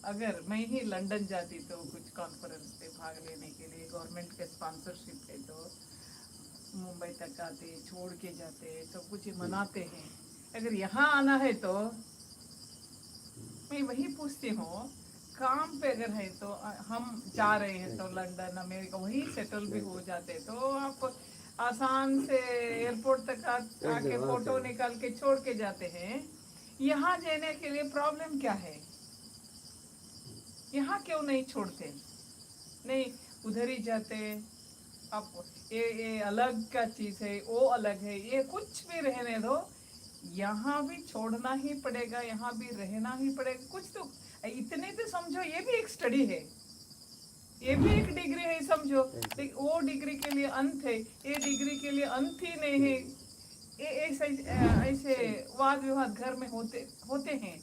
अगर मैं ही लंदन जाती तो कुछ कॉन्फ्रेंस पे भाग लेने के लिए, गवर्नमेंट के स्पॉन्सरशिप है, तो मुंबई तक आते, छोड़ के जाते, सब कुछ मनाते हैं। अगर यहाँ आना है तो मैं वही पूछती हूँ, काम पे अगर है तो हम जा रहे हैं तो लंदन अमेरिका वही सेटल भी हो जाते, तो आप आसान से एयरपोर्ट तक आके फोटो निकाल के छोड़ के जाते हैं। यहाँ जाने के लिए प्रॉब्लम क्या है? यहाँ क्यों नहीं छोड़ते? नहीं, उधर ही जाते। अब ये अलग का चीज है, वो अलग है, ये कुछ भी रहने दो, यहाँ भी छोड़ना ही पड़ेगा, यहाँ भी रहना ही पड़ेगा। कुछ तो इतने तो समझो, ये भी एक स्टडी है, ये भी एक डिग्री है समझो। लेकिन वो डिग्री के लिए अंत है, ये डिग्री के लिए अंत ही नहीं है। ये ऐसे ऐसे वाद विवाद घर में होते होते हैं।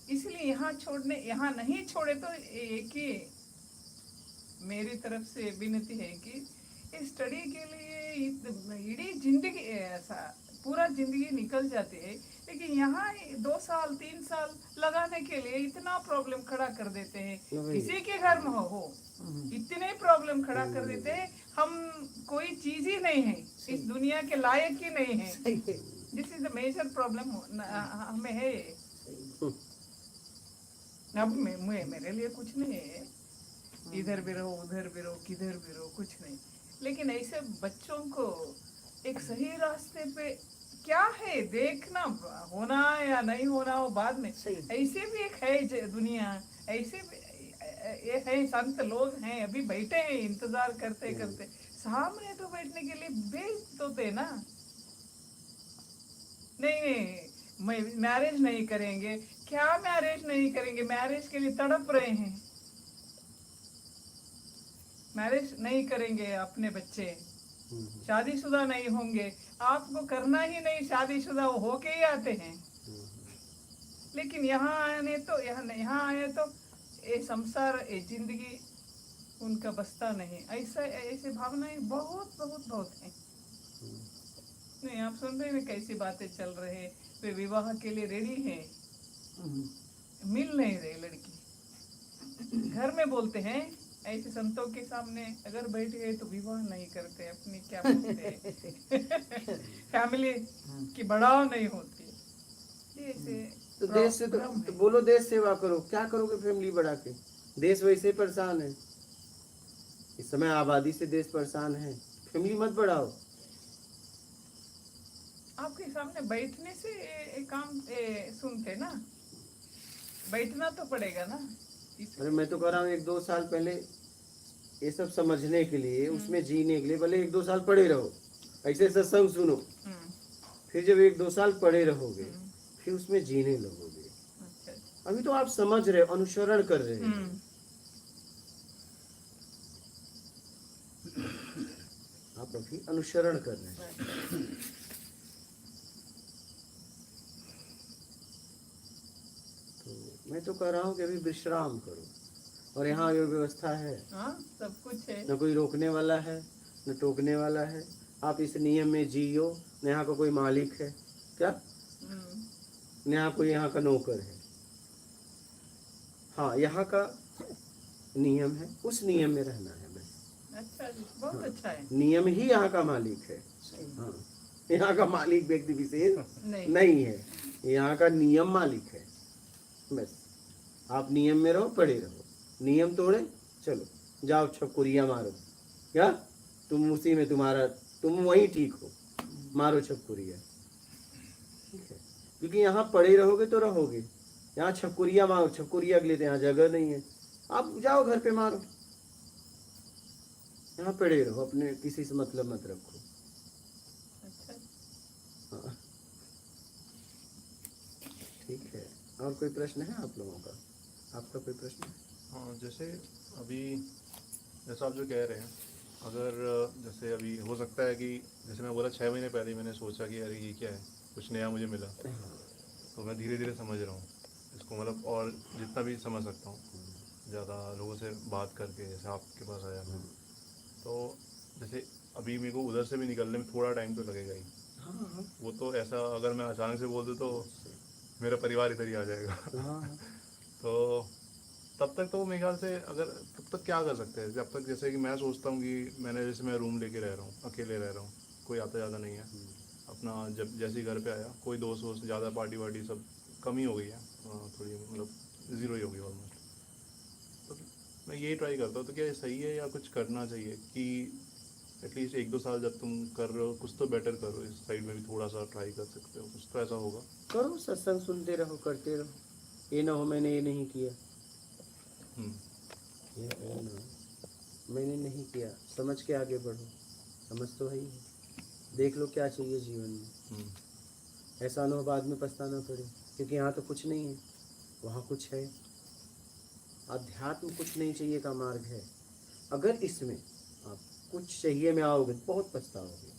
इसलिए यहाँ छोड़ने, यहाँ नहीं छोड़े तो एक ही मेरी तरफ से विनती है कि स्टडी के लिए इडी जिंदगी ऐसा पूरा जिंदगी निकल जाती है, लेकिन यहाँ 2 साल 3 साल लगाने के लिए इतना प्रॉब्लम खड़ा कर देते हैं। किसी के घर में हो इतने प्रॉब्लम खड़ा कर देते हैं। हम कोई चीज ही नहीं है, इस दुनिया के लायक ही नहीं है। This is the major problem हमें है। अब मेरे लिए कुछ नहीं है, इधर भी रहो उधर भी रहो किधर भी रहो, कुछ नहीं। लेकिन ऐसे बच्चों को एक सही रास्ते पे क्या है देखना, होना या नहीं होना वो बाद में। ऐसे भी एक है दुनिया, ऐसे भी ये है, संत लोग हैं अभी बैठे हैं इंतजार करते करते, सामने तो बैठने के लिए भेज तो थे ना। नहीं नहीं मैरिज नहीं करेंगे, क्या मैरिज नहीं करेंगे, मैरिज के लिए तड़प रहे हैं। मैरिज नहीं करेंगे, अपने बच्चे शादीशुदा नहीं होंगे, आपको करना ही नहीं, शादीशुदा वो होके ही आते हैं। लेकिन यहाँ आने तो यहाँ आए तो ये संसार, ये जिंदगी उनका बसता नहीं। ऐसा ऐसे भावनाएं बहुत बहुत बहुत हैं। नहीं, आप सुन रहे हैं कैसी बातें चल रहे हैं। वे विवाह के लिए रेडी हैं, मिल नहीं रहे लड़की। घर में बोलते हैं, ऐसे संतों के सामने अगर बैठ गए तो विवाह नहीं करते, अपनी क्या बोलते फैमिली की बढ़ाव नहीं होती। ऐसे तो देश से तो बोलो देश सेवा करो, क्या करोगे फैमिली बढ़ा के? देश वैसे परेशान है, इस समय आबादी से देश परेशान है, फैमिली मत बढ़ाओ। आपके सामने बैठने से काम सुनते ना, बैठना तो पड़ेगा ना। अरे मैं तो कह रहा हूँ 1-2 साल पहले ये सब समझने के लिए, उसमें जीने के लिए भले 1-2 साल पढ़े रहो, ऐसे सत्संग सुनो, फिर जब 1-2 साल पढ़े रहोगे फिर उसमें जीने लगोगे। अच्छा। अभी तो आप समझ रहे हो, अनुसरण कर रहे हो, आप अभी अनुसरण कर रहे हैं। तो मैं तो कह रहा हूँ कि अभी विश्राम करो, और यहाँ जो व्यवस्था है सब कुछ है, न कोई रोकने वाला है न टोकने वाला है। आप इस नियम में जियो, न यहाँ का कोई मालिक है क्या, न यहाँ कोई यहाँ का नौकर है। हाँ, यहाँ का नियम है, उस नियम में रहना है बस। अच्छा जी, बहुत अच्छा है। नियम ही यहाँ का मालिक है। हाँ, यहाँ का मालिक व्यक्ति विशेष नहीं है, यहाँ का नियम मालिक है। बस आप नियम में रहो, पड़े रहो, नियम तोड़े चलो जाओ छपकुरिया मारो, क्या तुम उसी में तुम वहीं ठीक हो, मारो छपकुरिया, ठीक है। क्योंकि यहाँ पड़े रहोगे तो रहोगे, यहाँ छपकुरिया मारो, छपकुरिया के लिए तो यहाँ जगह नहीं है, आप जाओ घर पे मारो, यहाँ पड़े रहो, अपने किसी से मतलब मत रखो। हाँ ठीक है। और कोई प्रश्न है आप लोगों का? आपका कोई प्रश्न है? हाँ, जैसे अभी जैसा आप जो कह रहे हैं, अगर जैसे अभी हो सकता है कि जैसे मैं बोला 6 महीने पहले मैंने सोचा कि अरे ये क्या है, कुछ नया मुझे मिला, तो मैं धीरे धीरे समझ रहा हूँ इसको, मतलब और जितना भी समझ सकता हूँ, ज़्यादा लोगों से बात करके, जैसे आपके पास आया मैं, तो जैसे अभी मेरे को उधर से भी निकलने में थोड़ा टाइम तो लगेगा ही। वो तो ऐसा अगर मैं अचानक से बोल दूँ तो मेरा परिवार इधर ही आ जाएगा। तो तब तक तो मेरे ख्याल से अगर तब तक क्या कर सकते हैं, जब तक जैसे कि मैं सोचता हूँ कि मैं रूम लेके रह रहा हूँ, अकेले रह रहा हूँ, कोई आता ज़्यादा नहीं है अपना, जब जैसे ही घर पे आया कोई दोस्त वोस्त ज़्यादा पार्टी वार्टी सब कम ही हो गई है, थोड़ी मतलब ज़ीरो ही हो गई ऑलमोस्ट। तो मैं यही ट्राई करता हूँ, तो क्या ये सही है या कुछ करना चाहिए कि एटलीस्ट 1-2 साल जब तुम कर रहे हो कुछ तो बेटर करो, इस साइड में भी थोड़ा सा ट्राई कर सकते हो, कुछ तो ऐसा होगा। करो, सत्संग सुनते रहो, करते रहो, ये ना हो मैंने ये नहीं किया, ये ना मैंने नहीं किया, समझ के आगे बढ़ो, समझ तो है ही है, देख लो क्या चाहिए जीवन में, ऐसा ना हो बाद में पछताना पड़े, क्योंकि यहाँ तो कुछ नहीं है, वहाँ कुछ है। अध्यात्म कुछ नहीं चाहिए का मार्ग है। अगर इसमें आप कुछ चाहिए में आओगे तो बहुत पछताओगे।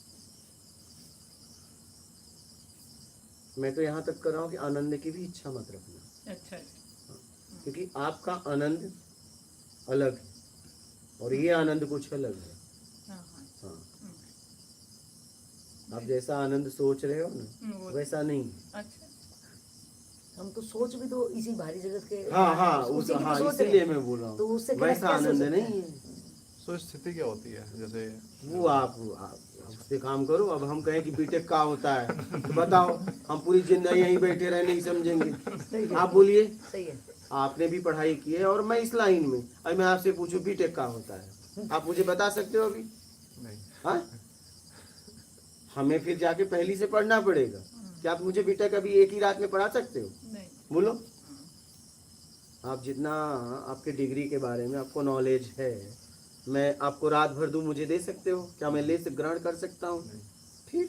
मैं तो यहाँ तक कर रहा हूँ कि आनंद की भी इच्छा मत रखना। अच्छा। क्योंकि आपका आनंद अलग है और ये आनंद कुछ अलग है। हाँ, आप जैसा आनंद सोच रहे हो ना वैसा नहीं है। अच्छा, हम तो सोच भी तो इसी भारी जगत के हाँ, उसी की हाँ, सोच रहे इसीलिए हैं। मैं बोल रहा तो हूँ उससे वैसा connect कैसे हो आनंद सकता नहीं है? है। तो स्थिति क्या होती है, जैसे वो आप उस पे काम करो। अब हम कहें कि बीटेक का होता है तो बताओ, हम पूरी जिंदगी यहीं बैठे रहे नहीं समझेंगे। आप बोलिए, सही है। आपने भी पढ़ाई की है और मैं इस लाइन में, अब मैं आपसे पूछूं बीटेक का होता है, आप मुझे बता सकते हो अभी? नहीं। हाँ, हमें फिर जाके पहली से पढ़ना पड़ेगा। क्या आप मुझे बीटेक अभी एक ही रात में पढ़ा सकते हो? नहीं। बोलो। आप जितना आपके डिग्री के बारे में आपको नॉलेज है, मैं आपको रात भर दूं, मुझे दे सकते हो? क्या मैं ले से ग्रहण कर सकता हूँ? फिर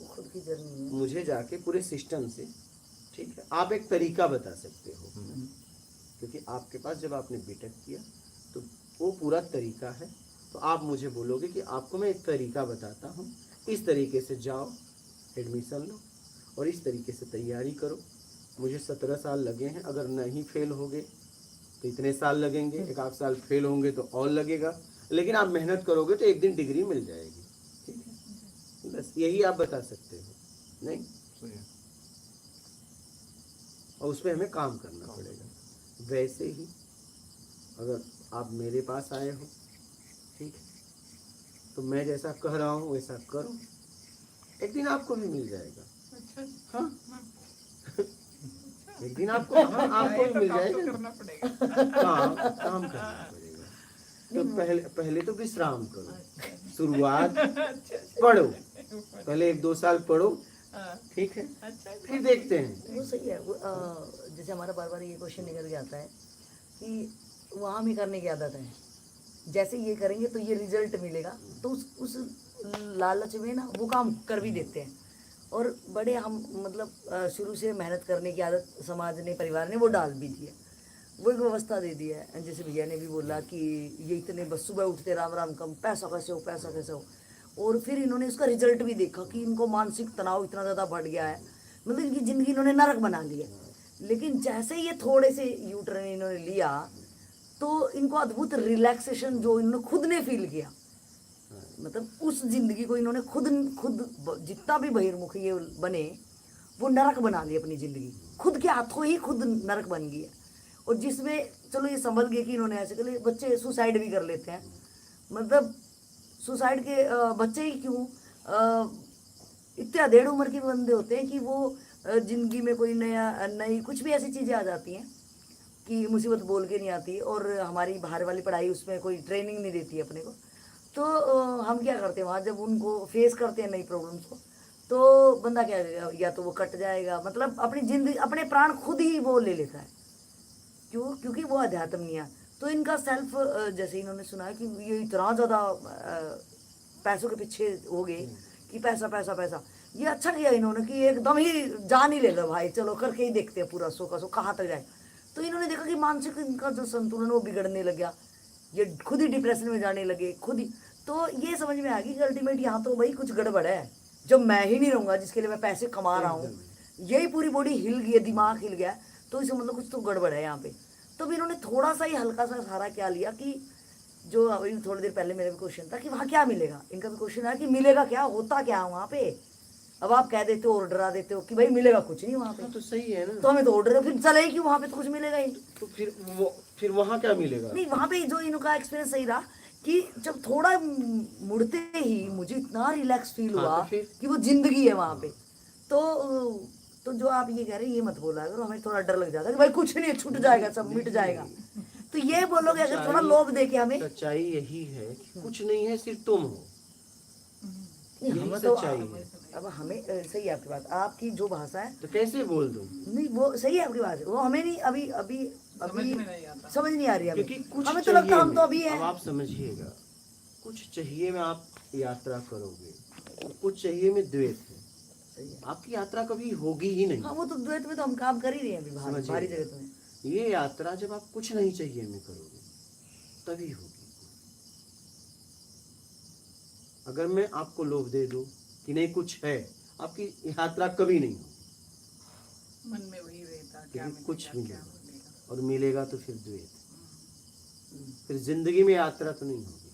खुद की जर्नी है। मुझे जाके पूरे सिस्टम से, ठीक है, आप एक तरीका बता सकते हो, क्योंकि आपके पास जब आपने बीटेक किया तो वो पूरा तरीका है। तो आप मुझे बोलोगे कि आपको मैं एक तरीका बताता हूँ, इस तरीके से जाओ, एडमिशन लो और इस तरीके से तैयारी करो। मुझे 17 साल लगे हैं, अगर नहीं फेल होगे तो इतने साल लगेंगे, एक आध साल फेल होंगे तो और लगेगा, लेकिन आप मेहनत करोगे तो एक दिन डिग्री मिल जाएगी। ठीक है, बस यही आप बता सकते हो। नहीं, सही है। और उस पर हमें काम करना पड़ेगा। वैसे ही अगर आप मेरे पास आए हो, ठीक है, तो मैं जैसा कह रहा हूँ वैसा करो, एक दिन आपको भी मिल जाएगा। अच्छा। हाँ, एक दिन आपको, हाँ, आपको भी मिल जाएगा। करना पड़ेगा। काम करना पड़ेगा। तो पहले तो विश्राम करो, शुरुआत पढ़ो, पहले 1-2 साल पढ़ो, ठीक है, अच्छा, फिर देखते हैं। वो सही है। वो जैसे हमारा बार बार ये क्वेश्चन निकल के आता है कि वहाँ भी करने की आदत है, जैसे ये करेंगे तो ये रिजल्ट मिलेगा, तो उस लालच में ना वो काम कर भी देते हैं। और बड़े हम मतलब शुरू से मेहनत करने की आदत समाज ने, परिवार ने वो डाल भी दी है, वो एक व्यवस्था दे दी है। जैसे भैया ने भी बोला कि ये इतने बस सुबह उठते राम राम कम, पैसा कैसे हो, पैसा कैसे हो। और फिर इन्होंने इसका रिजल्ट भी देखा कि इनको मानसिक तनाव इतना ज़्यादा बढ़ गया है, मतलब इनकी ज़िंदगी इन्होंने नरक बना ली है। लेकिन जैसे ये थोड़े से यू टर्न इन्होंने लिया तो इनको अद्भुत रिलैक्सेशन जो इन्होंने खुद ने फील किया, मतलब उस जिंदगी को इन्होंने खुद जितना भी बहिर्मुख ये बने, वो नरक बना ली अपनी ज़िंदगी, खुद के हाथों ही खुद नरक बन गई है। और जिसमें चलो ये संभल गए कि इन्होंने ऐसे कर, बच्चे सुसाइड भी कर लेते हैं, मतलब सुसाइड के बच्चे ही क्यों, इतने अधेड़ उम्र के बंदे होते हैं कि वो ज़िंदगी में कोई नई कुछ भी ऐसी चीज़ें आ जाती हैं कि मुसीबत बोल के नहीं आती, और हमारी बाहर वाली पढ़ाई उसमें कोई ट्रेनिंग नहीं देती है अपने को। तो हम क्या करते हैं वहाँ, जब उनको फेस करते हैं नई प्रॉब्लम्स को, तो बंदा क्या करेगा, या तो वो कट जाएगा, मतलब अपनी जिंदगी, अपने प्राण खुद ही वो ले लेता है। क्यों? क्योंकि वो अध्यात्म नहीं है। तो इनका सेल्फ, जैसे इन्होंने सुना है कि ये इतना ज़्यादा पैसों के पीछे हो गए कि पैसा पैसा पैसा। ये अच्छा किया इन्होंने कि एकदम ही जान ही ले लो भाई, चलो करके ही देखते हैं पूरा सो का सो कहाँ तक जाए। तो इन्होंने देखा कि मानसिक इनका जो संतुलन वो बिगड़ने लग गया, ये खुद ही डिप्रेशन में जाने लगे खुद ही। तो ये समझ में आ गई कि अल्टीमेट यहाँ तो भाई कुछ गड़बड़ है, जब मैं ही नहीं रहूँगा जिसके लिए मैं पैसे कमा रहा हूँ, यही पूरी बॉडी हिल गई है, दिमाग हिल गया, तो इसे मतलब कुछ तो गड़बड़ है यहाँ पे। तो भी इन्होंने थोड़ा सा ही हल्का सा सहारा क्या लिया कि जो अभी थोड़ी देर पहले मेरा भी क्वेश्चन था कि वहाँ क्या मिलेगा, इनका भी क्वेश्चन है कि मिलेगा क्या, होता क्या वहाँ पे, अब आप कह देते हो और डरा देते हो कि भाई मिलेगा कुछ नहीं वहाँ पे, हाँ, तो सही है ना। तो हमें तो ऑर्डर है, फिर चले ही क्यों वहाँ पे, तो कुछ मिलेगा ही नहीं। तो फिर वहाँ क्या मिलेगा? नहीं, वहाँ पे जो इनका एक्सपीरियंस सही रहा कि जब थोड़ा मुड़ते ही मुझे इतना रिलैक्स फील हाँ, हुआ तो फिर? कि वो जिंदगी है वहाँ पे। तो जो आप ये कह रहे हैं ये मत बोला करो, हमें थोड़ा डर लग जाता है कि भाई कुछ नहीं, छूट जाएगा, सब मिट जाएगा। तो ये बोलोगे अगर थोड़ा लोभ दे के हमें, सच्चाई यही है कि कुछ नहीं है, सिर्फ तुम हो। नहीं यही हमें तो, सच्चाई है। अब हमें सही है आपकी बात, आपकी जो भाषा है, तो कैसे बोल दूं? नहीं वो सही है आपकी बात, वो हमें नहीं अभी अभी समझ अभी में नहीं आता। समझ नहीं आ रही क्योंकि हमें, कुछ हमें तो लगता चाहिए हम तो अभी में, हैं। अब आप समझिएगा, कुछ चाहिए में आप यात्रा करोगे, तो कुछ चाहिए में द्वैत है, सही है। आपकी यात्रा कभी होगी ही नहीं। हाँ वो तो द्वैत में तो हम काम कर ही रहे हैं अभी, समझिए। भारी जगत में। ये यात्रा जब आप कुछ नहीं चाहिए में करोगे तभी होगी। अगर मैं आपको लोभ दे दूं कि नहीं कुछ है, आपकी यात्रा कभी नहीं होगी। मन में वही रहता, क्या लेकिन कुछ मिलेगा, क्या मिलेगा, मिलेगा। और मिलेगा तो फिर द्वैत, फिर जिंदगी में यात्रा तो नहीं होगी।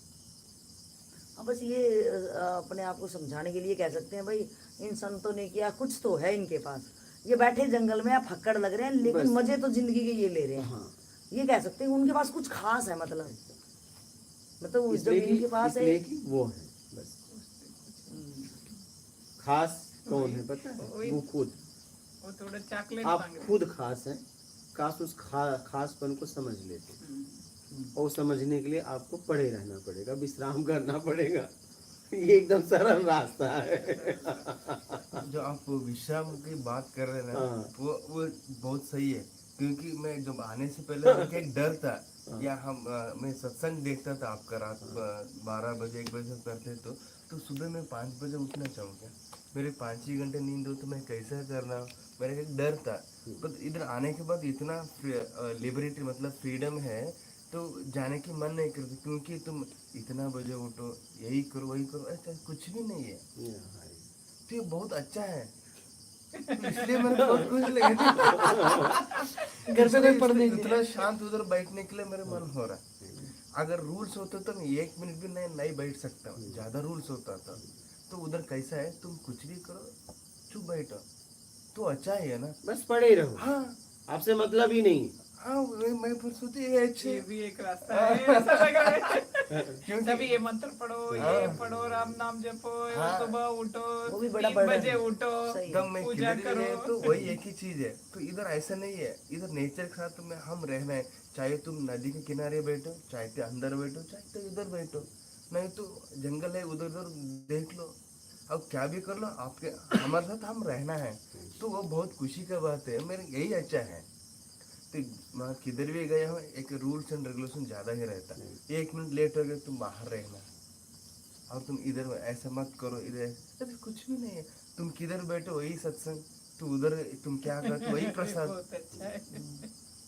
हाँ बस ये अपने आप को समझाने के लिए कह सकते हैं भाई इन संतों ने किया, कुछ तो है इनके पास, ये बैठे जंगल में आप फक्कड़ लग रहे हैं लेकिन बस। मजे तो जिंदगी के ये ले रहे हैं। हाँ, ये कह सकते हैं उनके पास कुछ खास है, मतलब जब इसलिए इनके पास है। इसलिए कि वो है बस। खास कौन है पता है? वही- वो खुद। वो थोड़ा चॉकलेट आप मांग रहे खुद खास हैं, काश उस खासपन को समझ लेते। और समझने के लिए आपको पड़े रहना पड़ेगा, विश्राम करना पड़ेगा। ये एकदम सरल रास्ता है। जो आप विश्राम की बात कर रहे हैं ना, हाँ। वो बहुत सही है। क्योंकि मैं जब आने से पहले मुझे एक डर था, या मैं सत्संग देखता था आपका रात 12 बजे 1 बजे करते तो सुबह मैं 5 बजे उठना चाहूँगा, मेरे 5 ही घंटे नींद हो तो मैं कैसे करना, मेरा एक डर था। पर इधर आने के बाद इतना लिबर्टी मतलब फ्रीडम है, तो जाने की मन नहीं करती, क्योंकि तुम इतना बजे उठो, यही करो वही करो, ऐसा कुछ भी नहीं है। तो ये बहुत अच्छा है, तो इसलिए मैंने बहुत खुश लगा। घर पे कोई पढ़ने के इतना शांत उधर बैठने के लिए मेरा मन हो रहा है। अगर रूल्स होते तो मैं 1 मिनट भी नहीं बैठ सकता हूँ, ज्यादा रूल्स होता था। तो उधर कैसा है, तुम कुछ भी करो, चुप बैठो, तो अच्छा ही है ना। बस पड़े रहो, हाँ आपसे मतलब ही नहीं। हाँ, मैं फिर सोची ये अच्छे ये भी एक रास्ता है, ऐसा लग रहा है। क्योंकि तभी ये मंत्र पढ़ो, ये पढ़ो, राम नाम जपो, हाँ। सुबह उठो, वो भी बड़ा 3 बर्डन बजे है। उठो, सही है। तब मैं पूजा किधर भी करो। गए तो वही एक ही चीज है। तो इधर ऐसा नहीं है, इधर नेचर के साथ में हम रहना है। चाहे तुम नदी के किनारे बैठो, चाहे तो अंदर बैठो, चाहे तो इधर बैठो, नहीं तो जंगल है उधर उधर देख लो, अब क्या भी कर लो, आपके हमारे साथ हम रहना है। तो वो बहुत खुशी का बात है, मेरे यही अच्छा है। तो मैं किधर भी गया हूँ, एक रूल्स एंड रेगुलेशन ज्यादा ही रहता है। 1 मिनट लेट हो गए तुम बाहर रहना, और तुम इधर ऐसा मत करो, इधर ऐसा कुछ भी नहीं है। तुम किधर बैठो वही सत्संग, तो उधर तुम क्या करते वही प्रसाद। बहुत अच्छा है।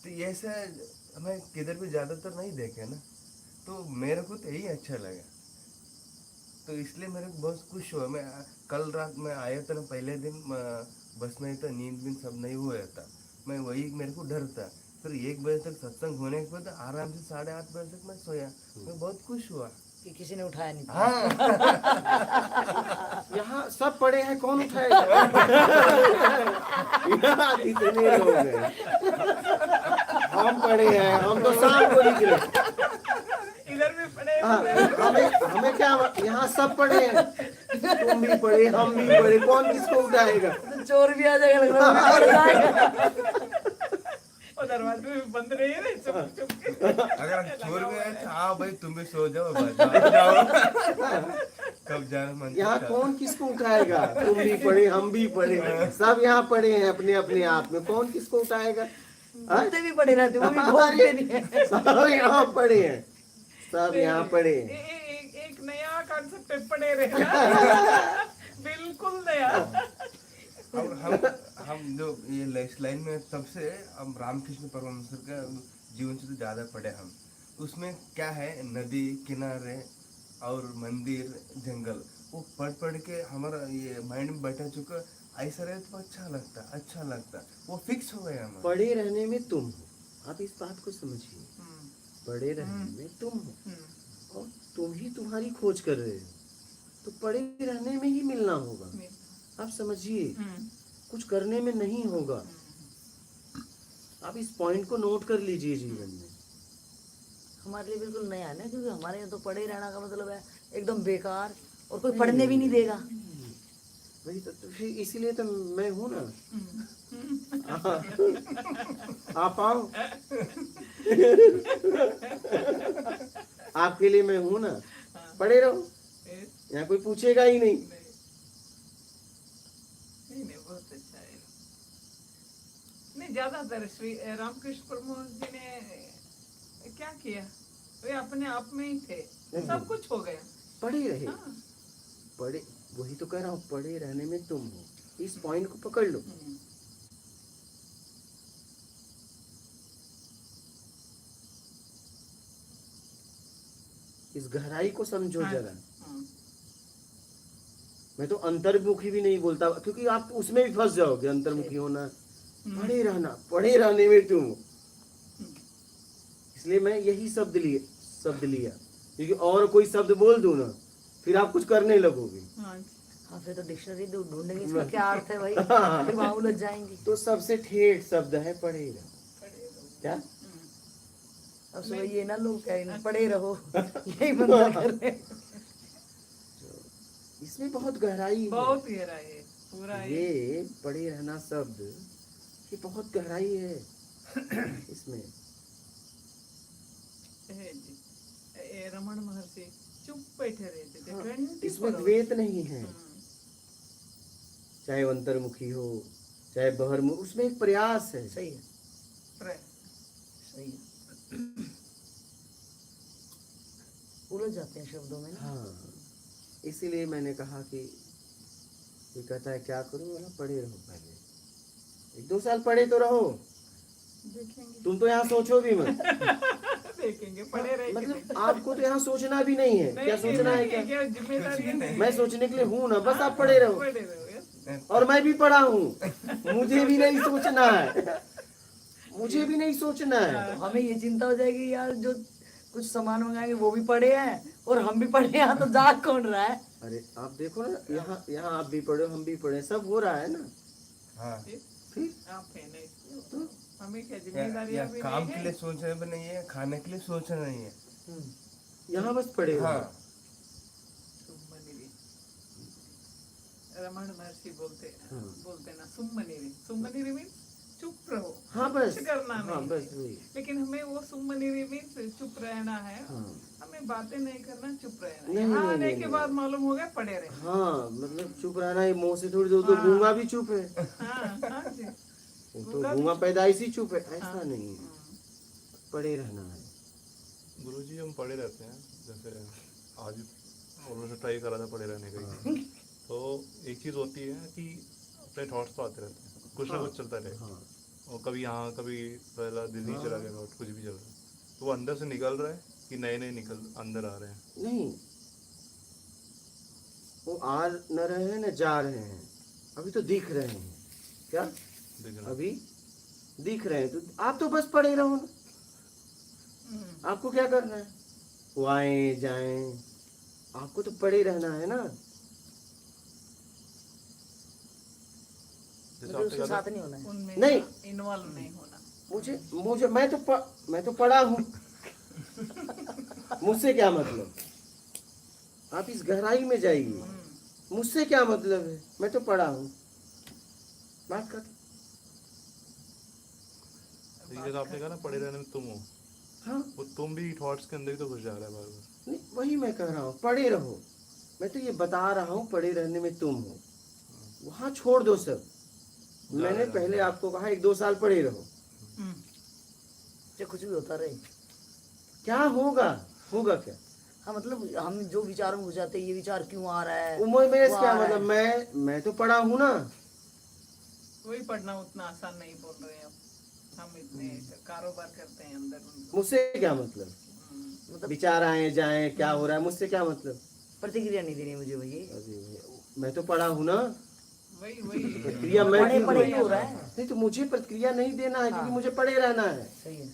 तो ये ऐसा हमें किधर भी ज्यादातर नहीं देखे ना, तो मेरे को तो यही अच्छा लगा। तो इसलिए मेरे को बहुत खुश हुआ। मैं कल रात में आया था ना, पहले दिन बस में था, नींद भी सब नहीं हुआ था, मैं वही मेरे को डर था। फिर 1 बजे तक सत्संग होने के बाद आराम से 8:30 बजे तक मैं सोया, मैं बहुत खुश हुआ। कि किसी ने उठाया नहीं। हाँ यहाँ सब पड़े हैं, कौन उठाएगा? यहाँ कितने लोग हैं, हम पड़े हैं, हम तो शाम को निकले। इधर भी पढ़े, हाँ, हमें क्या, यहाँ सब पड़े हैं, तुम भी पड़े, हम भी पड़े, कौन किसको उठाएगा? तो चोर भी आ जाएगा, लग रहा है, वो भी पड़ जाएगा। और दरवाजे भी बंद नहीं है, चुप चुप के। अगर छोड़ भी आए तो हाँ भाई तुम भी सो जाओ, बस जाओ। कब जाना मन यहाँ कौन किसको उठाएगा? तुम भी पड़े, हम भी पड़े, सब यहाँ पड़े हैं अपने अपने आप में, कौन किसको उठाएगा? हाँ? कुत्ते भी पड़े रहते, वो भी भौंकते नहीं है। सब यहाँ पड़े हैं, सब यहाँ पड़े हैं। एक नया कॉन्सेप्ट है, पड़े रहना। बिल्कुल नया। अब हम जो ये लाइन में सबसे हम रामकृष्ण परमहंस का जीवन से तो ज्यादा पढ़े हम। उसमें क्या है, नदी किनारे और मंदिर जंगल, वो पढ़ के हमारा ये माइंड में बैठा चुका। ऐसा रहे तो अच्छा लगता, वो फिक्स हो गया हमारा। पड़े रहने में तुम हो, आप इस बात को समझिए, पड़े रहने में तुम हो, और तुम ही तुम्हारी खोज कर रहे हो, तो पड़े रहने में ही मिलना होगा। आप समझिए, हम्म, कुछ करने में नहीं होगा। आप इस पॉइंट को नोट कर लीजिए जीवन में। हमारे लिए बिल्कुल नया है ना, क्योंकि हमारे यहाँ तो पढ़े रहना का मतलब है एकदम बेकार, और कोई पढ़ने भी नहीं देगा। वही तो फिर इसीलिए तो मैं हूँ ना। हम्म, आप आओ। आपके लिए मैं हूँ ना, पढ़े रहो, ये- यहाँ कोई पूछेगा ही नहीं। नहीं, बहुत अच्छा है। नहीं, ज्यादातर श्री रामकृष्ण परमहंस जी ने क्या किया, वे अपने आप में ही थे, सब कुछ हो गया। पढ़े रहे, हाँ, पढ़े, वही तो कह रहा हूँ, पढ़े रहने में तुम हो। इस पॉइंट को पकड़ लो। इस गहराई को समझो हाँ, जरा। हाँ, मैं तो अंतर्मुखी भी नहीं बोलता, क्योंकि आप उसमें भी फंस जाओगे, अंतर्मुखी होना। पढ़े रहना, पढ़े रहने में तुम हो। इसलिए मैं यही शब्द लिया, क्योंकि और कोई शब्द बोल दूं ना, फिर आप कुछ करने लगोगे। हाँ, हाँ, फिर तो डिक्शनरी ढूंढेंगे इसका क्या अर्थ है भाई, हाँ। फिर वहाँ उलझ जाएंगे। तो सबसे ठेठ शब्द है पढ़े रहो। पढ़े रहो। क्या? अब सुबह ये ना लोग कह रहे हैं, पढ़े रहो, यही मंदा कर रहे हैं। इसमें बहुत गहराई है। बहुत गहरा है पूरा ये पढ़े रहना शब्द, ये बहुत गहराई है इसमें। है जी। रमण महर्षि चुप बैठे रहते थे, 24 इसमें hours। द्वैत नहीं है, हम्म, चाहे वो अंतर्मुखी हो चाहे बहिर्मुख, उसमें एक प्रयास है। सही है, प्रयास। सही है। उलझ जाते हैं शब्दों में ना। हाँ, इसीलिए मैंने कहा कि ये कहता है क्या करूं, बोला पढ़े रहो, पहले 1-2 साल पढ़े तो रहो। देखेंगे तुम तो यहाँ सोचो भी मत। देखेंगे, पढ़े रहे कि मतलब आपको तो यहाँ सोचना भी नहीं है। नहीं। क्या सोचना है क्या? क्या जिम्मेदारी नहीं। मैं सोचने के लिए हूँ ना, बस आप पढ़े रहो। पढ़े रहो, yes। और मैं भी पढ़ा हूँ, मुझे भी नहीं सोचना है, मुझे भी नहीं सोचना है। तो हमें ये चिंता हो जाएगी यार, जो कुछ सामान मंगाएंगे वो भी पढ़े हैं और हम भी पढ़े हैं, तो जाग कौन रहा है। अरे आप देखो ना, यहाँ यहाँ आप भी पढ़े, हम भी पढ़े, सब हो रहा है ना। हाँ, फिर आप है नहीं तो हमें क्या या जिम्मेदारियां भी काम नहीं के लिए सोचना भी नहीं है, खाने के लिए सोचना नहीं है। यहाँ बस पढ़े रहो। हाँ, सुम्मनिरी। रमण महर्षि बोलते हाँ। बोलते ना सुम्मनिरी। सुम्मनिरी मीन्स चुप रहो, हाँ बस, कुछ करना हाँ नहीं। बस वही। लेकिन हमें वो सुम्मनिरी मीन्स चुप रहना है। हाँ हमें बातें नहीं करना, चुप रहना। नहीं, यहाँ नहीं, आने नहीं, के नहीं। बाद मालूम हो गया पढ़े रहे। हाँ, मतलब चुप रहना है, मुंह से थोड़ी दूर तो हाँ। गूंगा भी चुप है, हाँ, हाँ जी। वो तो गूंगा भी गूंगा चुप। पैदाइशी चुप है, ऐसा हाँ। नहीं है। पढ़े रहना है। गुरुजी हम पढ़े रहते हैं, जैसे आज ऑलमोस्ट ट्राई करा था पढ़े रहने का ही। तो एक चीज़ होती है कि अपने थॉट्स तो आते रहते हैं, कुछ ना कुछ चलता रहे। हाँ और कभी यहाँ कभी पहला दिल्ली चला गया थॉट, कुछ भी चल रहा है, तो वो अंदर से निकल रहा है कि नए नए निकल अंदर आ रहे हैं। नहीं, वो आ न रहे हैं न जा रहे हैं, अभी तो दिख रहे हैं। क्या? दिख रहा है। अभी दिख रहे हैं, तो आप तो बस पढ़े रहो ना। आपको क्या करना है? वो आए जाएं, आपको तो पढ़े रहना है ना। जैसे मतलब आपने उसके कहा साथ था, नहीं होना है। उनमें नहीं। इन्वॉल्व नहीं होना। मुझे मैं तो पढ़ा हूँ। मुझसे क्या मतलब? आप इस गहराई में जाइए। मुझसे क्या मतलब है? मैं तो पढ़ा हूँ, बात कर। जैसे आपने कहा ना पढ़े रहने में तुम हो, हाँ, वो तुम भी थॉट्स के अंदर ही तो घुस जा रहा है बार बार। नहीं, वही मैं कह रहा हूँ, पढ़े रहो। मैं तो ये बता रहा हूँ, पढ़े रहने में तुम हो। वहाँ छोड़ दो सब। मैंने पहले आपको कहा 1-2 साल पढ़े रहो। चाहे कुछ भी होता रहे। क्या होगा? होगा क्या? हाँ, मतलब हम जो विचारों में घुस जाते हैं, ये विचार क्यों आ रहा है, उम्र में वो क्या आ रहा है। मतलब? मैं तो पढ़ा हूँ ना। वही पढ़ना उतना आसान नहीं बोल रहे हैं अब। हम इतने कारोबार करते हैं अंदर उनको। मुझसे क्या मतलब? मतलब विचार आए जाए, क्या हो रहा है, मुझसे क्या मतलब? प्रतिक्रिया नहीं देनी मुझे भैया। अरे मैं तो पढ़ा हूँ ना। वही प्रतिक्रिया मैं पढ़े क्यों पढ़े दूं? ही हो रहा है। नहीं तो मुझे प्रतिक्रिया नहीं देना है, क्योंकि हाँ। मुझे पढ़े रहना है। सही है।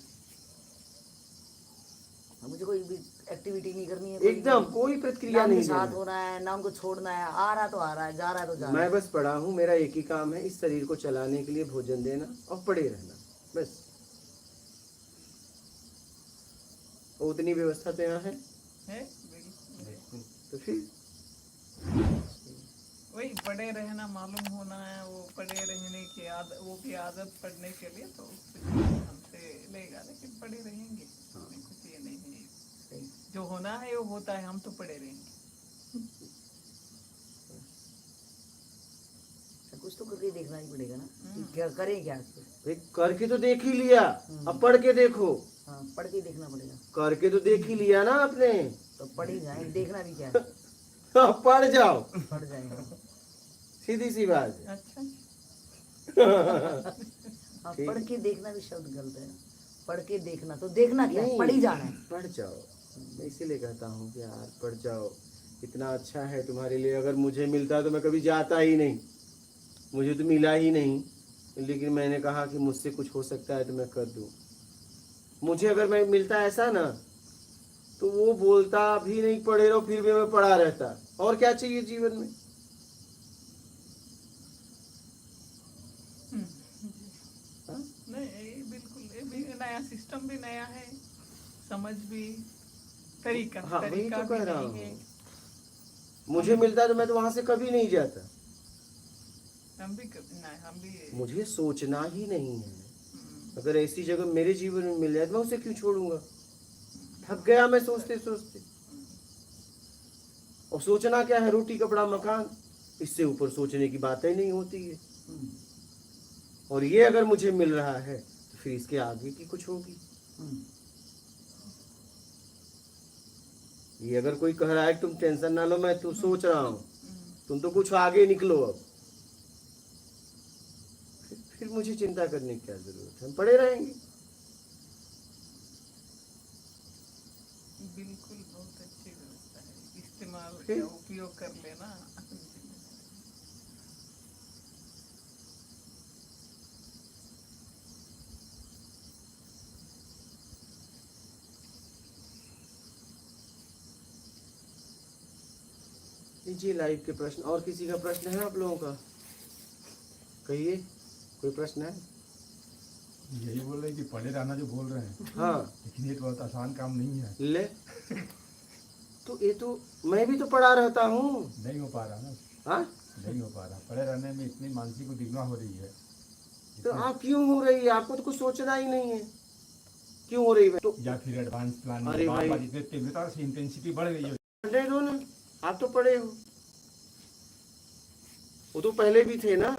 हाँ, मुझे कोई भी एक्टिविटी नहीं करनी है, कोई एकदम भी। कोई ना प्रतिक्रिया उनके नहीं साथ देना। होना है, ना उनको छोड़ना है, आ रहा तो आ रहा है, जा रहा है तो जा रहा मैं है। बस पड़ा हूँ, मेरा एक ही काम है, इस शरीर को चलाने के लिए भोजन देना और पड़े रहना, बस। उतनी व्यवस्था तो यहाँ है, बिल्कुल। तो फिर वही पड़े रहना मालूम होना है, वो पड़े रहने की आदत, वो भी आदत पड़ने के लिए तो हमसे लेगा, लेकिन पड़े रहेंगे, इसमें कुछ ये नहीं है। सही। जो होना है वो होता है, हम तो पड़े रहेंगे। कुछ तो करके देखना ही पड़ेगा ना कि क्या करें, क्या इसको। भाई करके तो देख ही लिया, अब पढ़ के देखो। हाँ, पढ़ के देखना पड़ेगा। करके तो देख ही लिया ना आपने, तो पढ़ ही जाए, देखना भी क्या है, अब पढ़ जाओ, पढ़ जाएंगे। सीधी सी बात है। अच्छा, हाँ, पढ़ के देखना भी शब्द गलत है ना, पढ़ के देखना, तो देखना क्या है, नहीं, पढ़ ही जाना है। पढ़ जाओ। मैं इसीलिए कहता हूँ कि यार पढ़ जाओ, इतना अच्छा है तुम्हारे लिए। अगर मुझे मिलता तो मैं कभी जाता ही नहीं, मुझे तो मिला ही नहीं, लेकिन मैंने कहा कि मुझसे कुछ हो सकता है तो मैं कर दूं। मुझे अगर मैं मिलता ऐसा ना, तो वो बोलता भी नहीं पढ़े रहो, फिर भी मैं पढ़ा रहता। और क्या चाहिए जीवन में? हाँ? नहीं ये बिल्कुल, ये भी नया सिस्टम भी नया है, समझ भी, तरीका हाँ, वही तरीका तो भी कह रहा नहीं हूँ। है। मुझे मिलता तो मैं तो वहां से कभी नहीं जाता। हम भी नहीं, हम भी मुझे सोचना ही नहीं है। अगर ऐसी जगह मेरे जीवन में मिल जाए तो मैं उसे क्यों छोड़ूंगा? थक गया मैं सोचते सोचते। और सोचना क्या है? रोटी कपड़ा मकान, इससे ऊपर सोचने की बातें नहीं होती है। और ये अगर मुझे मिल रहा है तो फिर इसके आगे की कुछ होगी। ये अगर कोई कह रहा है कि तुम टेंशन ना लो, मैं तो सोच रहा हूँ, तुम तो कुछ आगे निकलो अब, फिर मुझे चिंता करने की क्या जरूरत है? हम पड़े रहेंगे। बिल्कुल बहुत अच्छी व्यवस्था है, इस्तेमाल फिर? या उपयोग कर लेना अपनी जिंदगी में। लीजिए लाइव के प्रश्न। और किसी का प्रश्न है आप लोगों का? कहिए, कोई प्रश्न है? यही बोल रहे हैं कि पढ़े रहना जो बोल रहे हैं, हाँ, लेकिन ये तो बहुत आसान काम नहीं है। ले तो ये तो मैं भी तो पढ़ा रहता हूँ। नहीं हो पा रहा ना, हाँ, नहीं हो पा रहा। पढ़े रहने में इतनी मानसिक उद्दीपना हो रही है। तो आप क्यों हो रही है? आपको तो कुछ सोचना ही नहीं है, क्यों हो रही है? तो या फिर एडवांस प्लान अरे भाई, इतने तीव्रता से इंटेंसिटी बढ़ गई है। पढ़े दो ना, आप तो पढ़े हो, वो तो पहले भी थे ना।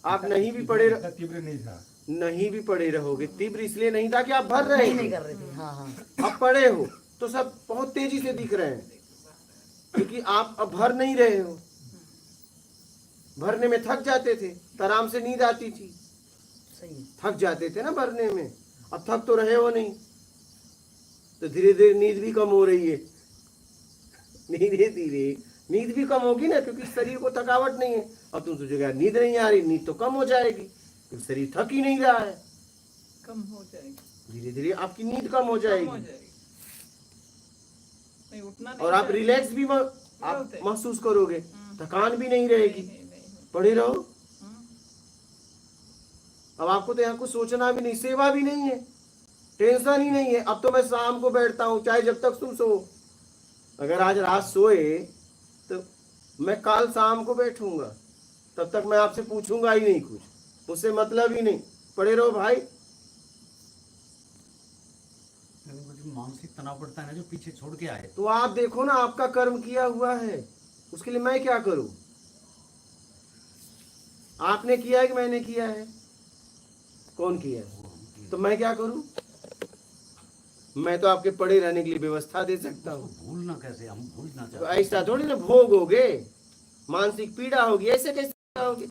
आप नहीं भी पढ़े इतना तीव्र नहीं था। नहीं भी पढ़े रहोगे। तीव्र इसलिए नहीं था कि आप भर रहे नहीं थे। कर रहे थे। हाँ हाँ, अब पढ़े हो तो सब बहुत तेजी से दिख रहे हैं, क्योंकि आप अब भर नहीं रहे हो। भरने में थक जाते थे तो आराम से नींद आती थी, सही है। थक जाते थे ना भरने में। अब थक तो रहे हो नहीं, तो धीरे धीरे नींद भी कम हो रही है। धीरे धीरे नींद भी कम होगी ना, क्योंकि शरीर को थकावट नहीं है। अब तुम सोचोगे यार नींद नहीं आ रही, नींद तो कम हो जाएगी, क्योंकि शरीर थक ही नहीं रहा है। कम हो जाएगी, धीरे धीरे आपकी नींद कम हो कम हो जाएगी, जाएगी, नहीं उठना नहीं और आप चाहिए। रिलैक्स भी आप होते। महसूस करोगे, थकान भी नहीं रहेगी। नहीं। पढ़े रहो। हम्म, अब आपको तो यहाँ कुछ सोचना भी नहीं, सेवा भी नहीं है, टेंशन ही नहीं है। अब तो मैं शाम को बैठता हूँ, चाहे जब तक तुम सो। अगर आज रात सोए तो मैं कल शाम को बैठूंगा, तब तक मैं आपसे पूछूंगा ही नहीं कुछ, मुझसे मतलब ही नहीं। पढ़े रहो भाई। मानसिक तनाव पड़ता है ना, जो पीछे छोड़ के आए। तो आप देखो ना, आपका कर्म किया हुआ है, उसके लिए मैं क्या करूं? आपने किया है कि मैंने किया है? कौन किया है? तो मैं क्या करूं? मैं तो आपके पड़े रहने के लिए व्यवस्था दे सकता हूं। भूलना कैसे, हम भूलना तो चाहते ऐसा थोड़ी ना भोगोगे, मानसिक पीड़ा होगी, ऐसे कैसे जाओगे?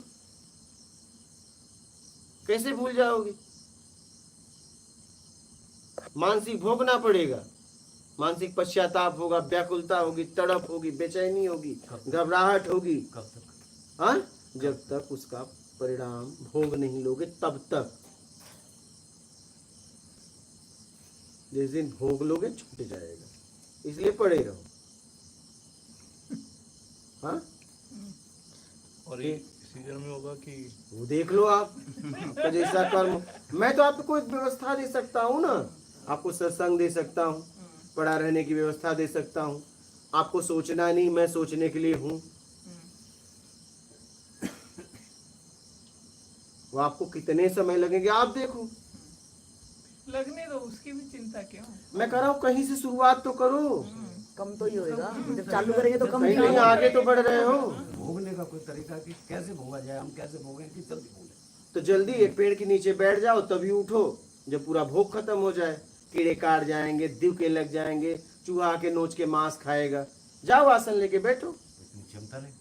कैसे भूल जाओगे? मानसिक भोगना पड़ेगा, मानसिक पश्चाताप होगा, व्याकुलता होगी, तड़प होगी, बेचैनी होगी, घबराहट होगी। कब तक? हाँ, जब तक उसका परिणाम भोग नहीं लोगे तब तक। जिस दिन भोग लोगे छूट जाएगा। इसलिए पड़े रहो। हाँ, और ये इसी जन्म में होगा कि वो देख लो आप तो जैसा कर्म। मैं तो आपको एक व्यवस्था दे सकता हूँ ना, आपको सत्संग दे सकता हूँ, पड़ा रहने की व्यवस्था दे सकता हूँ, आपको सोचना नहीं, मैं सोचने के लिए हूँ। वो आपको कितने समय लगेंगे आप देखो। लगने दो, उसकी भी चिंता क्यों। मैं कह रहा हूँ कहीं से शुरुआत तो करो, कम तो ही होएगा, जब चालू करेंगे तो कम ही कहीं कहीं होगा। आगे तो बढ़ रहे हो। भोगने का कोई तरीका कि कैसे भोगा जाए, हम कैसे भोगें कि जल्दी भोगें। तो जल्दी एक पेड़ के नीचे बैठ जाओ, तभी उठो जब पूरा भोग खत्म हो जाए। कीड़े काट जाएंगे, दिवके लग जाएंगे, चूहा आके नोच के मांस खाएगा। जाओ आसन लेके बैठो। इतनी क्षमता नहीं।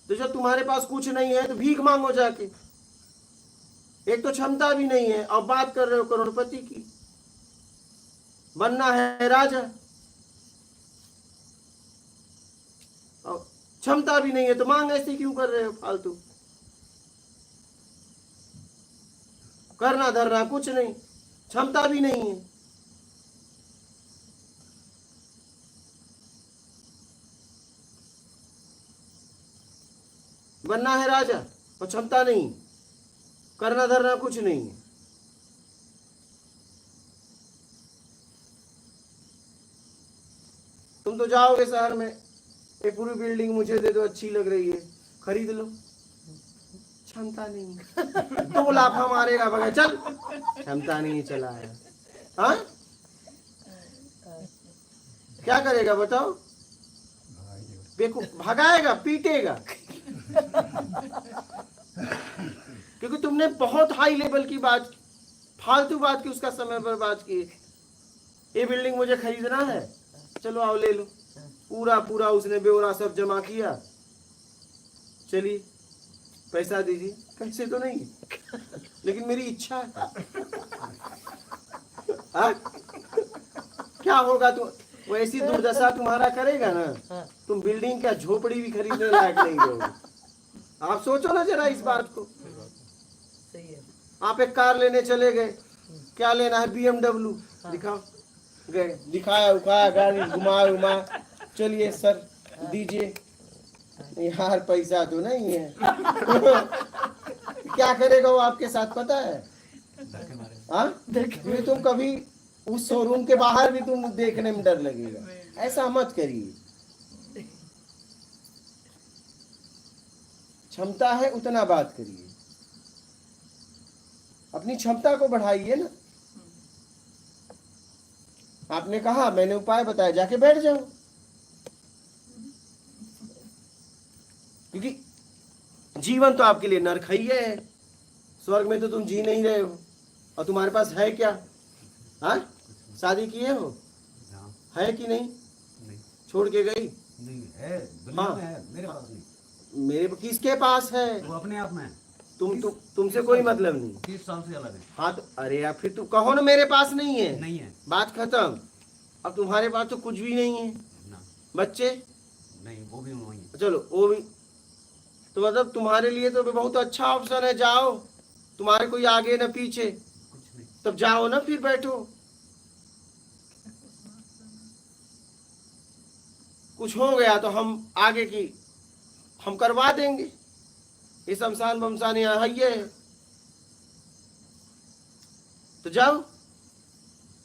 तो जब तुम्हारे पास कुछ नहीं है तो भीख मांगो जाके। एक तो क्षमता भी नहीं है और बात कर रहे हो करोड़पति की। बनना है राजा और क्षमता भी नहीं है तो मांग ऐसी क्यों कर रहे हो फालतू। करना धरना कुछ नहीं, क्षमता भी नहीं है। बनना है राजा और क्षमता नहीं, करना धरना कुछ नहीं है। तुम तो जाओगे शहर में, ये पूरी बिल्डिंग मुझे दे दो, अच्छी लग रही है, खरीद लो। क्षमता नहीं है तो वो लाफा मारेगा बगैर, चल क्षमता नहीं है, चला है। हाँ, क्या करेगा बताओ। देखो भगाएगा, पीटेगा, क्योंकि तुमने बहुत हाई लेवल की बात, फालतू बात की, उसका समय बर्बाद किए। ये बिल्डिंग मुझे खरीदना है, चलो आओ ले लो। पूरा पूरा उसने ब्यौरा सब जमा किया, चलिए पैसा दीजिए। कैसे तो नहीं लेकिन मेरी इच्छा है। हाँ? क्या होगा तो वो ऐसी दुर्दशा तुम्हारा करेगा ना, तुम बिल्डिंग क्या झोपड़ी भी खरीदने लायक नहीं रहोगे। आप सोचो ना जरा इस बात को। सही है। आप एक कार लेने चले गए, क्या लेना है, BMW, दिखाओ, गए दिखाया उखाया, गाड़ी घुमा उमा, चलिए सर दीजिए। यार पैसा तो नहीं है। क्या करेगा वो आपके साथ पता है। हाँ, फिर तुम कभी उस शोरूम के बाहर भी तुम देखने में डर लगेगा। ऐसा मत करिए। क्षमता है उतना बात करिए, अपनी क्षमता को बढ़ाइए ना। आपने कहा, मैंने उपाय बताया, जाके बैठ जाओ। क्योंकि जीवन तो आपके लिए नरक ही है, स्वर्ग में तो तुम जी नहीं रहे हो। और तुम्हारे पास है क्या? हाँ, शादी किए हो? हाँ, है कि नहीं? नहीं छोड़ के गई? नहीं है, दुनिया हाँ। में है, मेरे पास नहीं। मेरे किसके पास है? वो अपने आप में है। तुमसे कोई मतलब नहीं। 30 साल से अलग है। हाँ तो अरे यार, फिर तुम कहो ना मेरे पास नहीं है, नहीं है बात खत्म। अब तुम्हारे पास तो कुछ भी नहीं है। ना, बच्चे? नहीं वो भी वही है। चलो वो भी, तो मतलब तुम्हारे लिए तो बहुत अच्छा ऑप्शन है। जाओ, तुम्हारे कोई आगे ना पीछे, कुछ नहीं। तब जाओ ना, फिर बैठो। कुछ हो गया तो हम आगे की हम करवा देंगे। ये शमशान बमशान यहाँ है, तो जाओ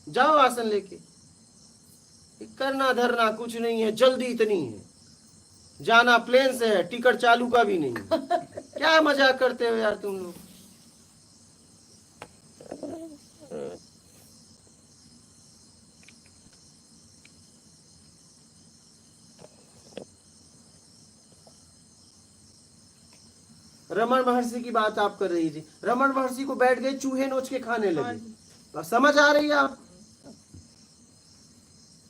जाओ आसन लेके। करना धरना कुछ नहीं है, जल्दी इतनी है, जाना प्लेन से है, टिकट चालू का भी नहीं है। क्या मजाक करते हो यार तुम लोग। रमन महर्षि की बात आप कर रही थी। रमन महर्षि को बैठ गए चूहे नोच के खाने लगे। तो समझ आ रही है आप,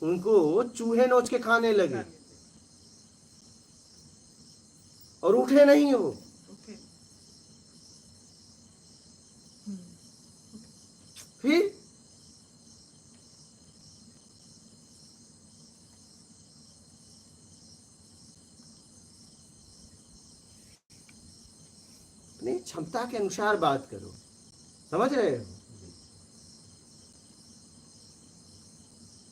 उनको चूहे नोच के खाने लगे और उठे नहीं वो। फिर अपनी क्षमता के अनुसार बात करो, समझ रहे हो।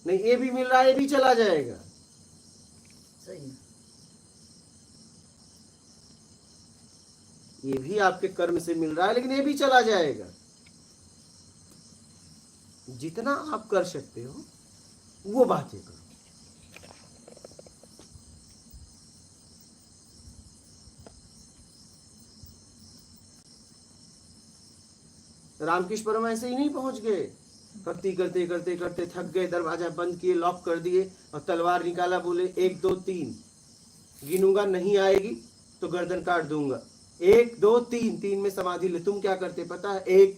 नहीं ये भी मिल रहा है, ये भी चला जाएगा। सही। ये भी आपके कर्म से मिल रहा है, लेकिन ये भी चला जाएगा। जितना आप कर सकते हो वो बातें करो। रामकृष्ण परमहंस ऐसे ही नहीं पहुंच गए, भक्ति करते करते करते थक गए, दरवाजा बंद किए, लॉक कर दिए और तलवार निकाला, बोले 1 2 3 गिनूंगा, नहीं आएगी तो गर्दन काट दूंगा। 1 2 3 3 में समाधि ले। तुम क्या करते पता है? 1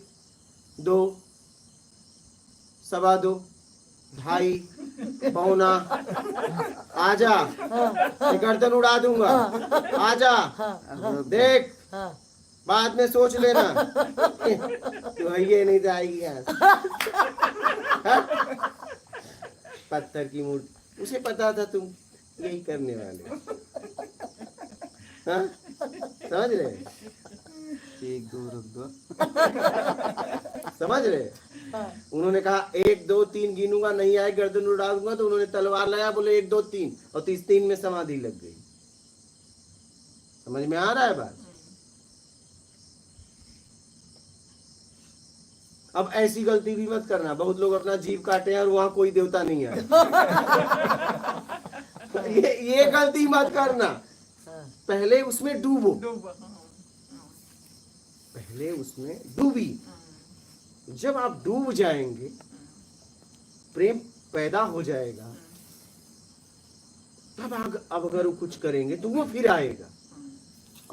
2 सवा 2 ढाई पौना, आजा ये गर्दन उड़ा दूंगा, आजा देख हाँ बाद में सोच लेना। तो ये नहीं तो आएगी यहाँ से। हाँ? पत्थर की मूर्ति, उसे पता था तुम यही करने वाले। हाँ? समझ रहे? 1 2 रुक दो। समझ रहे? उन्होंने कहा 1 2 3 गिनूंगा, नहीं आए गर्दन उड़ा दूंगा, तो उन्होंने तलवार लाया, बोले 1 2 3 और 3 में समाधि लग गई। समझ में आ रहा है बात? अब ऐसी गलती भी मत करना, बहुत लोग अपना जीभ काटे हैं और वहां कोई देवता नहीं है। ये गलती मत करना। पहले उसमें डूबो, पहले उसमें डूबी। जब आप डूब जाएंगे, प्रेम पैदा हो जाएगा, तब अब अगर वो कुछ करेंगे तो वो फिर आएगा।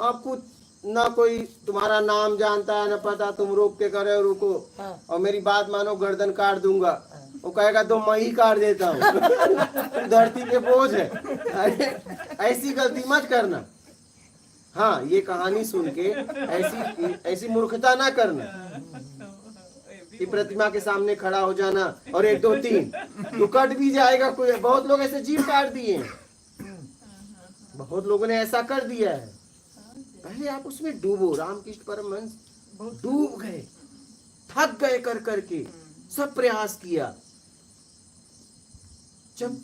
आपको ना कोई तुम्हारा नाम जानता है, ना पता, तुम रोक के करे रुको और मेरी बात मानो, गर्दन काट दूंगा, वो कहेगा तो मैं ही काट देता हूँ। धरती पे बोझ है। अरे ऐसी गलती मत करना। हाँ, ये कहानी सुन के ऐसी मूर्खता ना करना कि प्रतिमा के सामने खड़ा हो जाना और 1 2 3 तो कट भी जाएगा। कोई बहुत लोग ऐसे जीभ काट दिए हैं, बहुत लोगों ने ऐसा कर दिया है। पहले आप उसमें डूबो। रामकृष्ण परमहंस डूब गए, थक गए कर करके, सब प्रयास किया। जब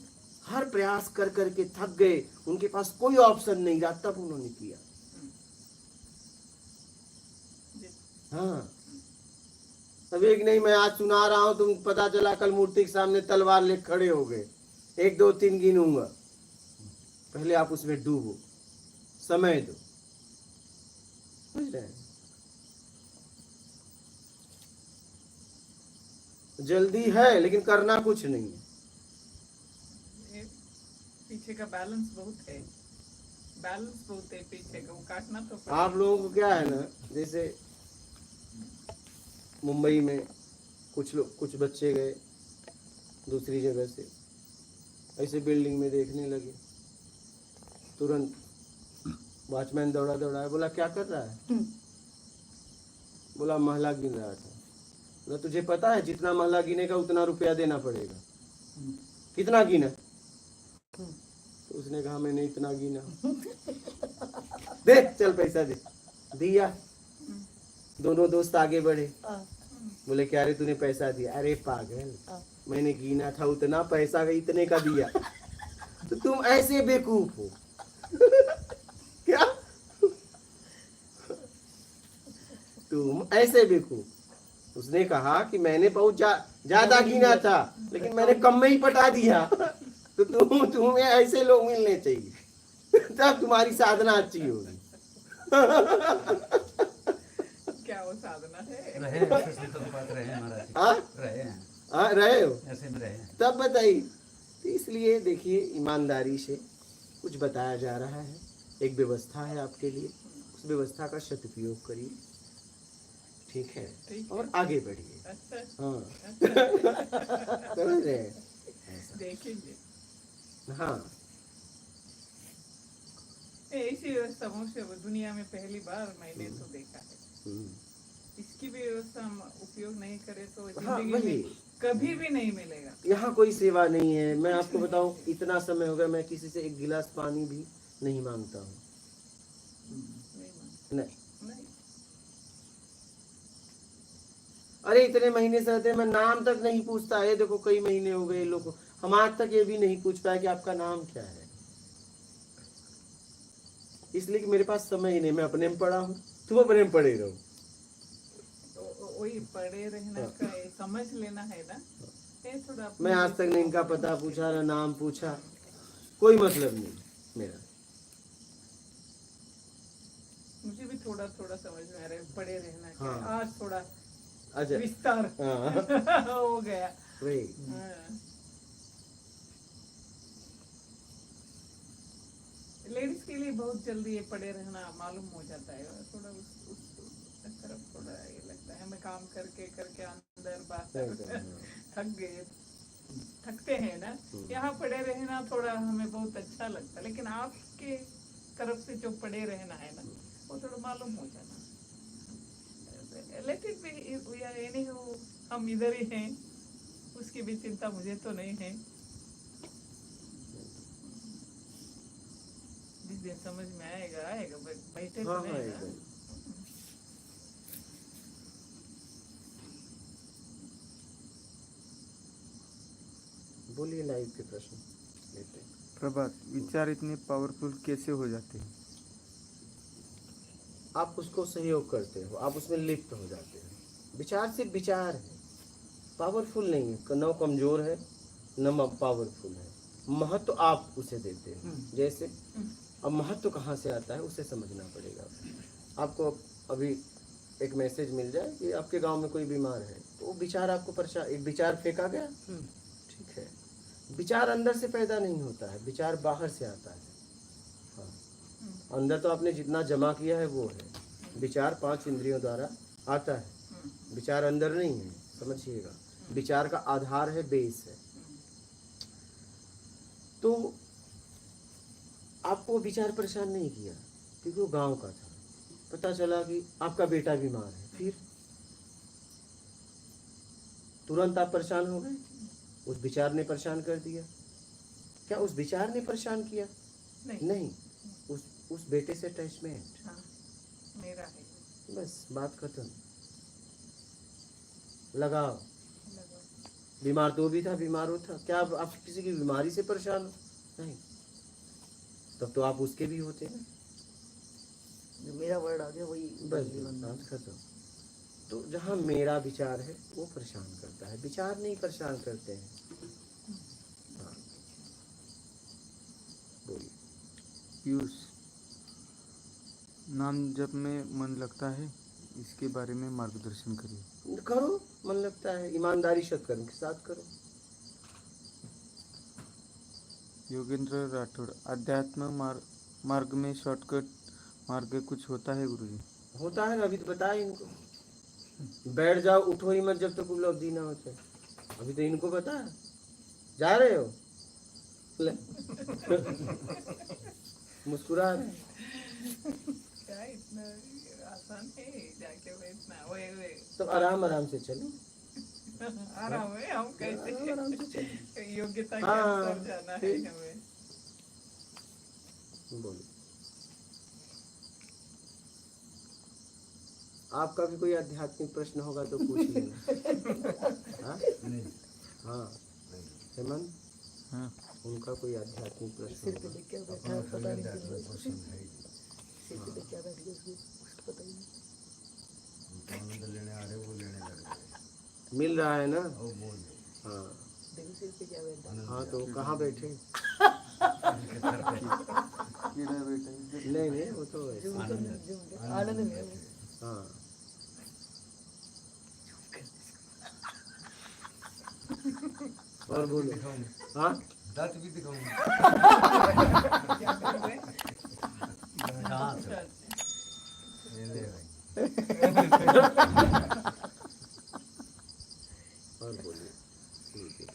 हर प्रयास कर करके थक गए, उनके पास कोई ऑप्शन नहीं रहा, तब उन्होंने किया। हाँ, अब एक नहीं, मैं आज सुना रहा हूं, तुम पता चला कल मूर्ति के सामने तलवार ले खड़े हो गए। 1 2 3 गिनूंगा। पहले आप उसमें डूबो, समय दो। समझ रहे हैं? जल्दी है लेकिन करना कुछ नहीं है। ये पीछे का बैलेंस बहुत है, बैलेंस बहुत है पीछे का, वो काटना तो पड़ेगा। आप लोगों को क्या है ना, जैसे मुंबई में कुछ बच्चे गए दूसरी जगह से, ऐसे बिल्डिंग में देखने लगे, तुरंत वॉचमैन दौड़ा दौड़ा, बोला क्या कर रहा है? बोला महला गिन रहा था। बोला तुझे पता है जितना महला गिनेगा उतना रुपया देना पड़ेगा। कितना गिना? तो उसने कहा मैंने इतना गिना। दे चल पैसा दे। दिया। दोनों दोस्त आगे बढ़े, बोले क्या रे तूने पैसा दिया? अरे पागल, मैंने गिना था उतना, पैसा इतने का दिया। तो तुम ऐसे बेवकूफ हो। क्या तुम ऐसे बेवकूफ? उसने कहा कि मैंने बहुत ज्यादा गिना था लेकिन मैंने कम में ही पटा दिया। तो तुम्हें ऐसे लोग मिलने चाहिए, तब तुम्हारी साधना अच्छी होगी। क्या वो साधना है? रहे ऐसे तो बात रहे हैं महाराज। हाँ? रहे हैं, रहे हो? ऐसे में रहे हैं। तब बताइए। तो इसलिए देखिए, ईमानदारी से कुछ बताया जा रहा है, एक व्यवस्था है आपके लिए, उस व्यवस्था का सदुपयोग करिए, ठीक है, और आगे बढ़िए। अच्छा, हाँ, समझ रहे हैं? ऐसा। देखेंगे हाँ, ऐसी व्यवस्था मनुष्य दुनिया में पहली बार मैंने तो देखा है। हम्म। इसकी भी व्यवस्था हम उपयोग नहीं करें तो हाँ, जिंदगी वही। में कभी भी नहीं मिलेगा। यहाँ कोई सेवा नहीं है। मैं आपको बताऊं, इतना समय हो गया मैं किसी से एक गिलास पानी भी नहीं मांगता हूँ। नहीं मानते। नहीं, नहीं। अरे इतने महीने से रहते हैं, मैं नाम तक नहीं पूछता है। देखो कई महीने हो गए लोग को, हम आज तक ये भी नहीं पूछ पाए कि आपका नाम क्या है, इसलिए कि मेरे पास समय ही नहीं, मैं अपने में पड़ा हूँ, तुम अपने में पड़े रहो। वही पड़े रहना का ये समझ लेना है ना, ये थोड़ा अपने मैं आज तक नहीं इनका पता पूछा ना नाम पूछा, कोई मतलब नहीं मेरा। मुझे भी थोड़ा थोड़ा समझ में आ रहा है पड़े रहना का। हाँ। आज थोड़ा अच्छा विस्तार हाँ हो गया। वही। लेडीज के लिए बहुत जल्दी ये पड़े रहना मालूम हो जाता है, थोड़ा उस तरफ थोड़ा ये लगता है, हमें काम करके करके अंदर बाहर थक गए, थकते हैं ना, यहाँ पड़े रहना थोड़ा हमें बहुत अच्छा लगता है, लेकिन आपके तरफ से जो पड़े रहना है ना वो थोड़ा मालूम हो जाना। लेकिन हम इधर ही हैं, उसकी भी चिंता मुझे तो नहीं है। जिस दिन समझ में आएगा आएगा, बैठे तो हाँ नहीं आएगा। ना। बोलिए, लाइव के प्रश्न लेते हैं। प्रभात, विचार इतने पावरफुल कैसे हो जाते हैं? आप उसको सहयोग करते हो, आप उसमें लिप्त हो जाते हो। विचार सिर्फ विचार है, पावरफुल नहीं है, न कमजोर है न पावरफुल है। महत्व आप उसे देते हो। जैसे अब महत्व कहाँ से आता है उसे समझना पड़ेगा आपको। अभी एक मैसेज मिल जाए कि आपके गांव में कोई बीमार है, तो वो विचार आपको परेशान, एक विचार फेंका गया, ठीक है। विचार अंदर से पैदा नहीं होता है, विचार बाहर से आता है। हाँ, अंदर तो आपने जितना जमा किया है वो है, विचार 5 इंद्रियों द्वारा आता है, विचार अंदर नहीं है, समझिएगा। विचार का आधार है, बेस है। तो आपको विचार परेशान नहीं किया क्योंकि वो गांव का था। पता चला कि आपका बेटा बीमार है, फिर तुरंत आप परेशान हो गए, उस विचार ने परेशान कर दिया। क्या उस विचार ने परेशान किया? नहीं। उस बेटे से अटैचमेंट। हाँ, मेरा है। बस बात खत्म। लगाओ। बीमार तो भी था, बीमार हो था, क्या आप किसी की बीमारी से परेशान हो? नहीं, तब तो आप उसके भी होते ना। जो मेरा वर्ड आ गया वही बस बात खत्म। तो जहाँ मेरा विचार है वो परेशान करता है, विचार नहीं परेशान करते हैं। हाँ, बोलिए। पीयूष, नाम जप में मन लगता है, इसके बारे में मार्गदर्शन करिए। करो, मन लगता है, ईमानदारी सत्कर्म के साथ करो। योगेंद्र राठौड़, अध्यात्म मार्ग में शॉर्टकट मार्ग कुछ होता है गुरुजी? होता है ना, अभी तो बताया इनको। बैठ जाओ, उठो ही मत जब तक उपलब्धि ना हो जाए। अभी तो इनको बता, जा रहे हो ले। मुस्कुरा रहे। क्या इतना आसान है जाके बैठना? वे तो आराम आराम से चलो। आराम है, हम कैसे आराम से चलो। योग्यता के हाँ, अनुसार जाना है ठीक। हमें। बोलो। आपका भी कोई आध्यात्मिक प्रश्न होगा तो पूछ लेना। हाँ? हाँ, हेमंत, हाँ, उनका कोई आध्यात्मिक प्रश्न सिर पे होगा? देख क्या बैठा है पता नहीं किस सिर पे देख क्या बैठ गया उसको पता ही नहीं। मिल रहा है ना? हाँ देखो सिर पे क्या बैठा है। हाँ, तो कहाँ बैठे? कीड़ा बेटा है। नहीं नहीं, वो तो ऐसे। आनंद में है वो। हाँ, और बोलो। हाँ, दांत भी दिखाऊंगा। क्या कर रहे हैं? अच्छा, और बोलिए। ठीक है।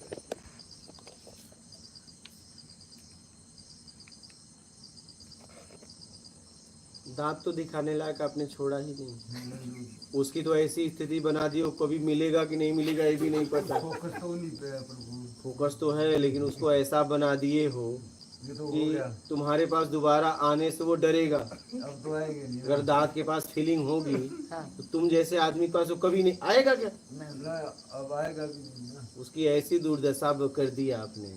दांत तो दिखाने लायक आपने छोड़ा ही नहीं। उसकी तो ऐसी स्थिति बना दी हो, कभी मिलेगा कि नहीं मिलेगा ये भी नहीं पता। फोकस तो नहीं पे प्रभु। फोकस तो है, लेकिन उसको ऐसा बना दिए हो ये तो हो कि गया। तुम्हारे पास दोबारा आने से वो डरेगा। अब तो आएंगे नहीं अगर दांत के पास फीलिंग होगी हाँ तो तुम जैसे आदमी के पास वो कभी नहीं आएगा क्या? ना, अब आएगा भी नहीं ना। उसकी ऐसी दुर्दशा कर दी आपने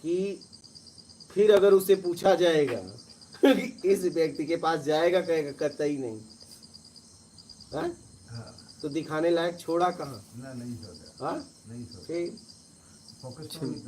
कि फिर अगर उससे पूछा जाएगा कि इस व्यक्ति के पास जाएगा, कहेगा कतई नहीं। हाँ? हाँ तो दिखाने लायक छोड़ा कहाँ? ना, नहीं सोचा, हाँ? नहीं सोचा, फिर फोकस तो नहीं